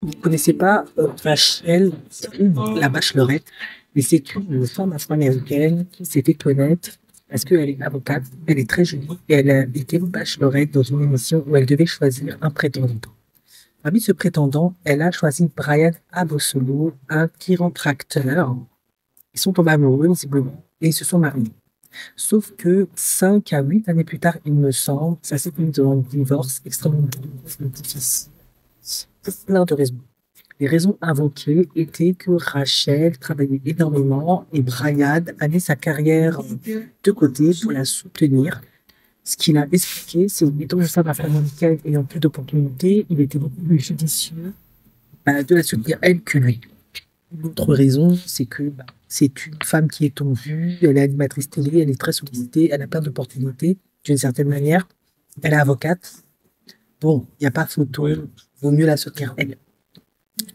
Vous ne connaissez pas Rachel, la Bachelorette, mais c'est une femme afro-américaine qui s'est fait connaître parce qu'elle est avocate, elle est très jolie et elle a été bachelorette dans une émission où elle devait choisir un prétendant. Parmi ce prétendant, elle a choisi Brian Abosolo, un chiropracteur. Ils sont tombés amoureux, visiblement, et ils se sont mariés. Sauf que 5 à 8 années plus tard, il me semble, ça s'est fini dans un divorce extrêmement difficile. Pour plein de raisons. Les raisons invoquées étaient que Rachel travaillait énormément et Brian a mis sa carrière de côté pour la soutenir. Ce qu'il a expliqué, c'est étant une femme afro-américaine ayant plus d'opportunités, il était beaucoup plus judicieux de la soutenir elle que lui. L'autre raison, c'est que c'est une femme qui est en vue, elle est animatrice télé, elle est très sollicitée, elle a plein d'opportunités d'une certaine manière. Elle est avocate. Bon, il n'y a pas photo, vaut mieux la soutenir elle.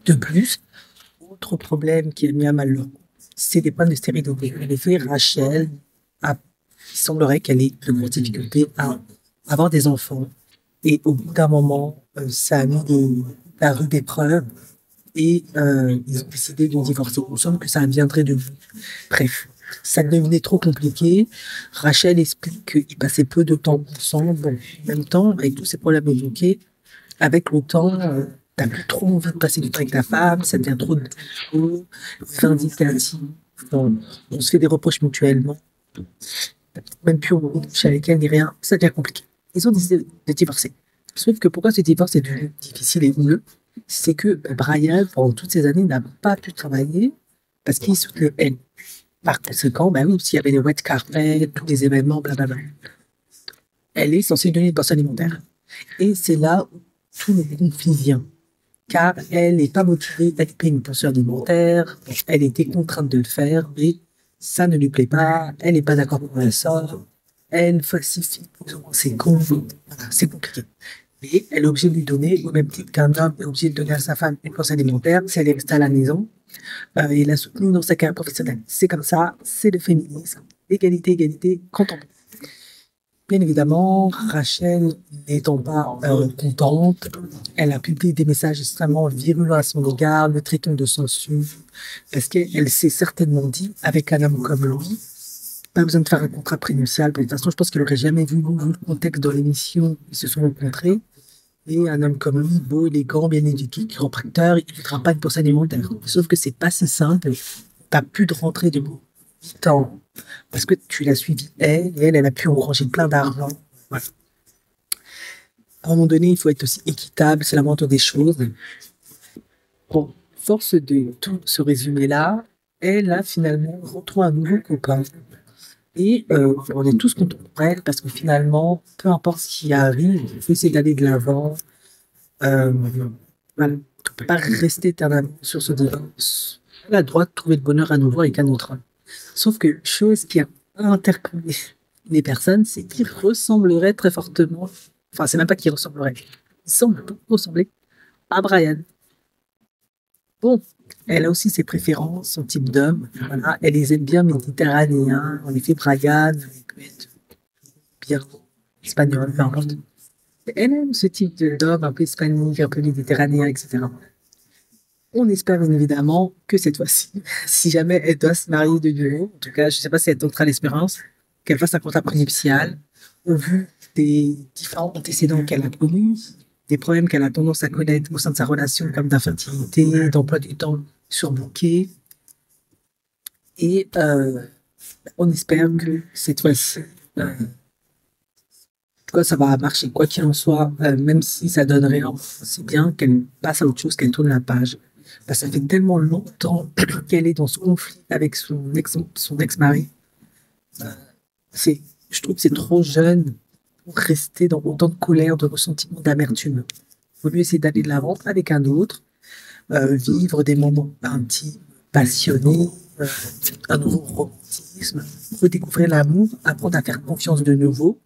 De plus, autre problème qui a mis à mal leur couple, c'est des problèmes de stérilité. En effet, Rachel, il semblerait qu'elle ait de grosses difficultés à avoir des enfants. Et au bout d'un moment, ça a mis la rue d'épreuve et ils ont décidé de divorcer. Il me semble que ça viendrait de lui. Bref, ça devenait trop compliqué. Rachel explique qu'ils passaient peu de temps ensemble. Bon, en même temps, avec tous ces problèmes évoqués, avec le temps, t'as plus trop envie de passer du temps avec ta femme, ça devient trop de boulot, vindicatif. On se fait des reproches mutuellement. T'as peut-être même plus envie de coucher avec elle ni rien. Ça devient compliqué. Ils ont décidé de divorcer. Sauf que pourquoi ce divorce est devenu difficile et houleux, c'est que Brian, pendant toutes ces années, n'a pas pu travailler parce qu'il soutenait elle. Par conséquent, oui, s'il y avait les wet carpets, tous les événements, blablabla. Elle est censée donner une pension alimentaire. Et c'est là où tout le conflit vient. Car elle n'est pas motivée à payer une pension alimentaire, elle était contrainte de le faire, mais ça ne lui plaît pas, elle n'est pas d'accord pour la somme, elle falsifie plus ou moins ses comptes, voilà, c'est compliqué. Mais elle est obligée de lui donner, au même titre qu'un homme est obligé de donner à sa femme une pension alimentaire, si elle est restée à la maison, et la soutenue dans sa carrière professionnelle. C'est comme ça, c'est le féminisme. Égalité, égalité, quand on peut. Bien évidemment, Rachel n'étant pas contente, elle a publié des messages extrêmement virulents à son égard, le traitant de censure, parce qu'elle s'est certainement dit, avec un homme comme lui, pas besoin de faire un contrat prénuptial. De toute façon, je pense qu'elle aurait jamais vu le contexte dans l'émission, ils se sont rencontrés. Et un homme comme lui, beau, élégant, bien éduqué, chiropracteur, il ne fera pas une pension alimentaire. Sauf que c'est pas si simple. T'as plus de rentrée de 8 ans parce que tu l'as suivi elle, et elle a pu engranger plein d'argent. Voilà. À un moment donné, il faut être aussi équitable, c'est la moindre des choses. Bon, force de tout ce résumé-là, elle a finalement retrouvé un nouveau copain. Et on est tous contents pour elle parce que finalement, peu importe ce qui arrive, il faut essayer d'aller de l'avant. Voilà. Tu ne peux pas rester éternellement sur ce divorce. Elle a le droit de trouver le bonheur à nouveau avec un autre homme. Sauf que chose qui a interpellé les personnes, c'est qu'il ressemblerait très fortement, enfin c'est même pas qu'il ressemblerait, il semble beaucoup ressembler à Brian. Bon, elle a aussi ses préférences, son type d'homme, voilà, elle les aime bien méditerranéens, en effet Brian, il peut être bien espagnol, peu importe. Elle aime ce type d'homme un peu hispanique, un peu méditerranéen, etc. On espère bien évidemment que cette fois-ci, si jamais elle doit se marier de nouveau, en tout cas, je ne sais pas si elle tentera l'espérance, qu'elle fasse un contrat prénuptial, au vu des différents antécédents qu'elle a connus, des problèmes qu'elle a tendance à connaître au sein de sa relation, comme d'infertilité, d'emploi du temps surbooké. Et on espère que cette fois-ci, en tout cas, ça va marcher. Quoi qu'il en soit, même si ça donne rien, c'est bien qu'elle passe à autre chose, qu'elle tourne la page. Ça fait tellement longtemps qu'elle est dans ce conflit avec son ex-mari. C'est, je trouve que c'est trop jeune pour rester dans autant de colère, de ressentiment, d'amertume. Il faut mieux essayer d'aller de l'avant avec un autre, vivre des moments intimes, passionnés, un nouveau romantisme, redécouvrir l'amour, apprendre à faire confiance de nouveau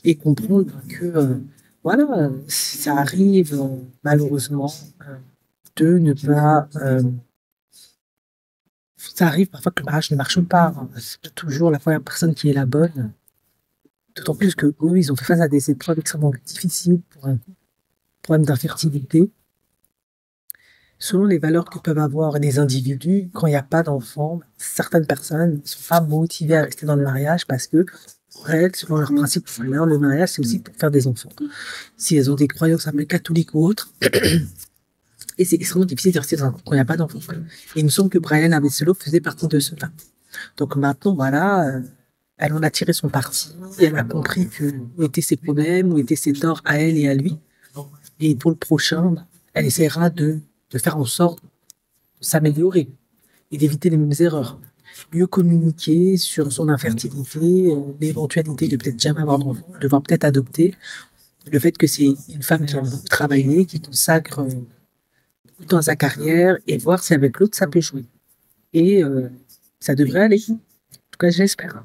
et comprendre que, voilà, ça arrive malheureusement de ne pas ça arrive parfois que le mariage ne marche pas, hein. C'est pas toujours la première personne qui est la bonne. D'autant plus que eux, ils ont fait face à des épreuves extrêmement difficiles pour un problème d'infertilité. selon les valeurs que peuvent avoir des individus, quand il n'y a pas d'enfants, certaines personnes ne sont pas motivées à rester dans le mariage parce que, pour elles, selon leurs principes ou valeurs, le mariage, c'est aussi pour faire des enfants. Si elles ont des croyances un peu catholiques ou autres, et c'est extrêmement difficile de rester dans un couple quand il n'y a pas d'enfants. Et il me semble que Brian Abesselo faisait partie de cela. Donc maintenant, voilà, elle en a tiré son parti, elle a compris où étaient ses problèmes, où étaient ses torts à elle et à lui. Et pour le prochain, elle essaiera de faire en sorte de s'améliorer et d'éviter les mêmes erreurs. Mieux communiquer sur son infertilité, l'éventualité de peut-être jamais avoir d'enfant, de devoir peut-être adopter, le fait que c'est une femme qui aime beaucoup travailler, qui consacre beaucoup de temps à sa carrière et voir si avec l'autre ça peut jouer. Et ça devrait aller. En tout cas, j'espère.